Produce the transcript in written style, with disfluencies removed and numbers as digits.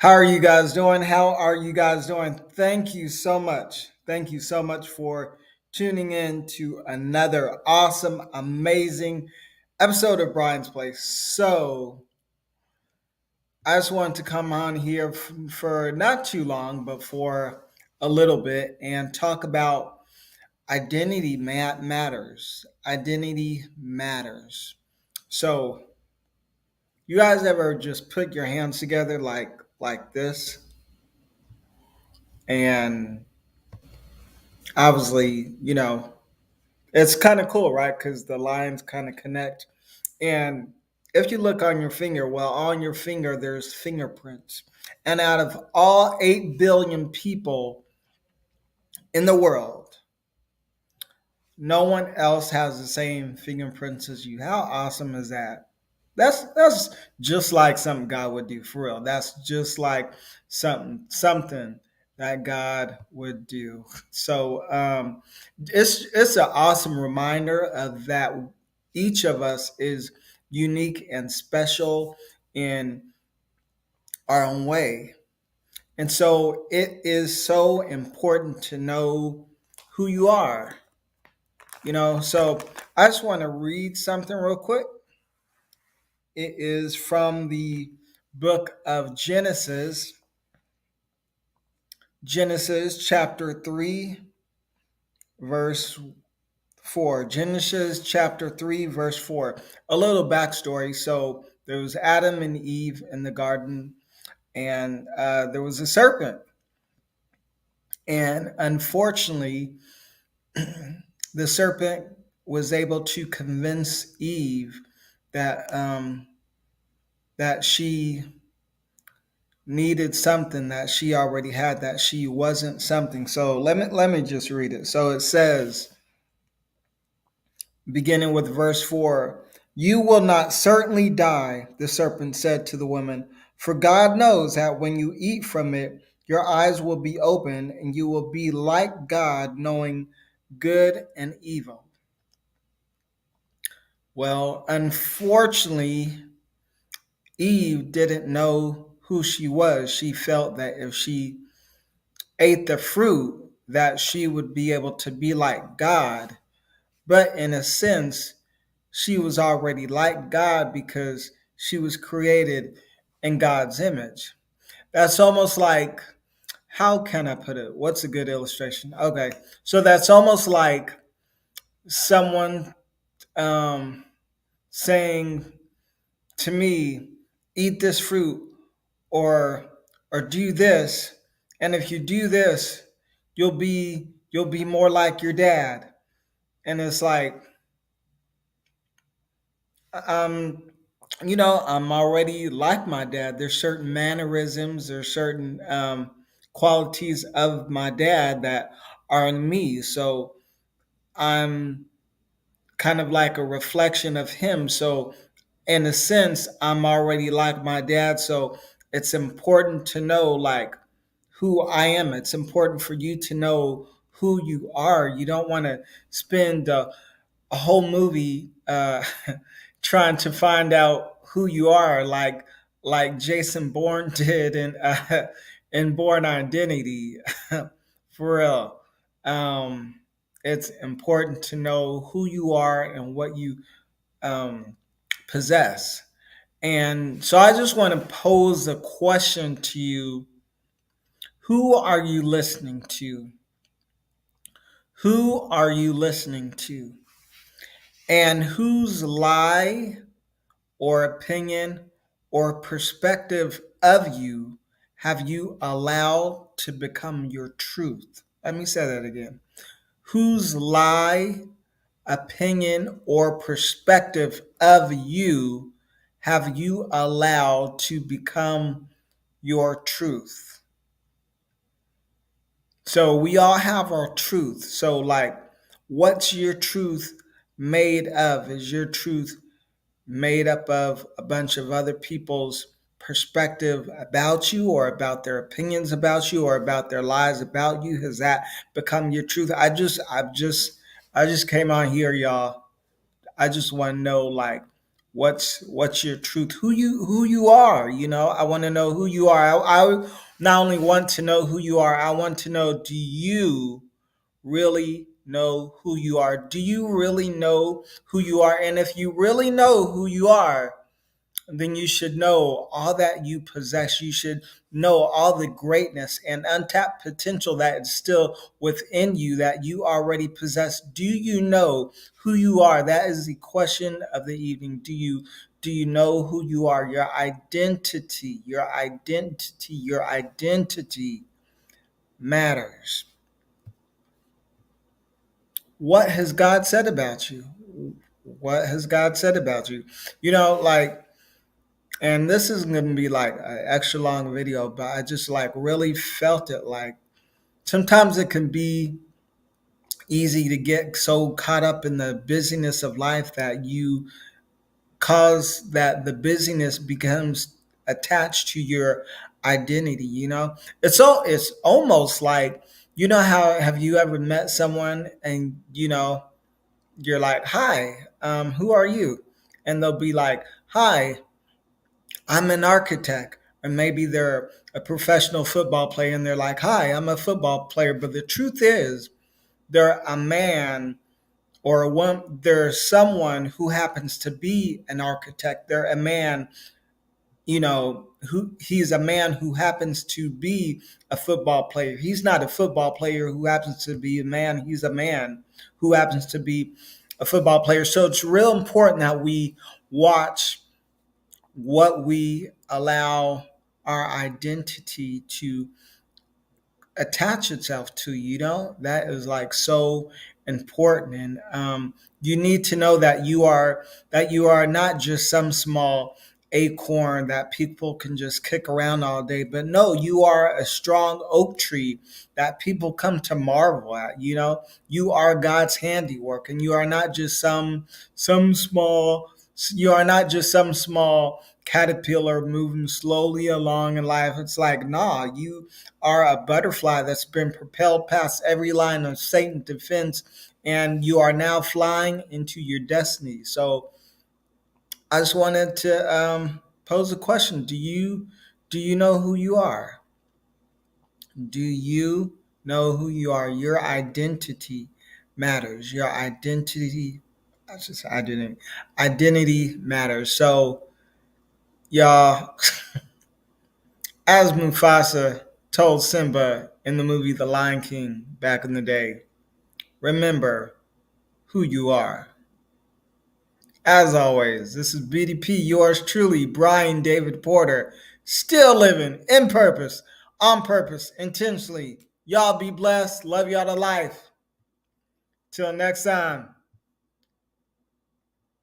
How are you guys doing? How are you guys doing? Thank you so much. Thank you so much for tuning in to another awesome, amazing episode of Brian's Place. I just wanted to come on here for not too long, but for a little bit and talk about matters. Identity matters. So, you guys ever just put your hands together like this and obviously, it's kind of cool, right? Because the lines kind of connect. And if you look on your finger, well, on your finger, there's fingerprints. And out of all 8 billion people in the world, no one else has the same fingerprints as you. How awesome is that? That's just like something God would do for real. That's just like something that God would do. It's an awesome reminder of that each of us is unique and special in our own way. And so it is so important to know who you are. So I just want to read something real quick. It is from the book of Genesis chapter 3, verse 4. Genesis chapter 3, verse 4. A little backstory. So there was Adam and Eve in the garden, and there was a serpent. And unfortunately, the serpent was able to convince Eve that she needed something that she already had, that she wasn't something. So let me just read it. So it says, beginning with verse 4, "You will not certainly die," the serpent said to the woman, "for God knows that when you eat from it, your eyes will be open and you will be like God, knowing good and evil." Well, unfortunately, Eve didn't know who she was. She felt that if she ate the fruit, that she would be able to be like God. But in a sense, she was already like God because she was created in God's image. That's almost like, how can I put it? What's a good illustration? Okay, so that's almost like someone um, saying to me, "Eat this fruit," or do this, and if you do this, you'll be more like your dad. And it's like, um I'm already like my dad. There's certain mannerisms, there's certain qualities of my dad that are in me. So I'm kind of like a reflection of him. So in a sense, I'm already like my dad. So it's important to know like who I am. It's important for you to know who you are. You don't want to spend a whole movie trying to find out who you are, like Jason Bourne did in Bourne Identity. For real, it's important to know who you are and what you um, possess. And so, I just want to pose a question to you: who are you listening to? Who are you listening to? And whose lie or opinion or perspective of you have you allowed to become your truth? Let me say that again. Whose lie, opinion, or perspective of you have you allowed to become your truth? So we all have our truth. So, like, what's your truth made of? Is your truth made up of a bunch of other people's perspective about you, or about their opinions about you, or about their lies about you? Has that become your truth? I just came on here, y'all. I just want to know, like, what's your truth, who you are. I want to know who you are. I not only want to know who you are, I want to know, do you really know who you are? Do you really know who you are? And if you really know who you are, then you should know all that you possess. You should know all the greatness and untapped potential that is still within you that you already possess. Do you know who you are? That is the question of the evening. Do you know who you are? Your identity matters. What has God said about you? What has God said about you? Like, and this is going to be like an extra long video, but I just like really felt it. Like, sometimes it can be easy to get so caught up in the busyness of life that you cause that the busyness becomes attached to your identity. It's almost like, how have you ever met someone and you're like, hi, who are you? And they'll be like, hi, I'm an architect. And maybe they're a professional football player and they're like, hi, I'm a football player. But the truth is, they're a man or a woman, they're someone who happens to be an architect. They're a man, who he's a man who happens to be a football player. He's not a football player who happens to be a man. He's a man who happens to be a football player. So it's real important that we watch what we allow our identity to attach itself to. That is like so important. And you need to know that you are not just some small acorn that people can just kick around all day, but no, you are a strong oak tree that people come to marvel at. You are God's handiwork, and some small you are not just some small caterpillar moving slowly along in life. It's like, nah, you are a butterfly that's been propelled past every line of Satan's defense, and you are now flying into your destiny. So I just wanted to pose a question: Do you know who you are? Do you know who you are? Your identity matters. Your identity, I should say identity. Identity matters. So, y'all, as Mufasa told Simba in the movie The Lion King back in the day, remember who you are. As always, this is BDP, yours truly, Brian David Porter, still living in purpose, on purpose, intentionally. Y'all be blessed. Love y'all to life. Till next time.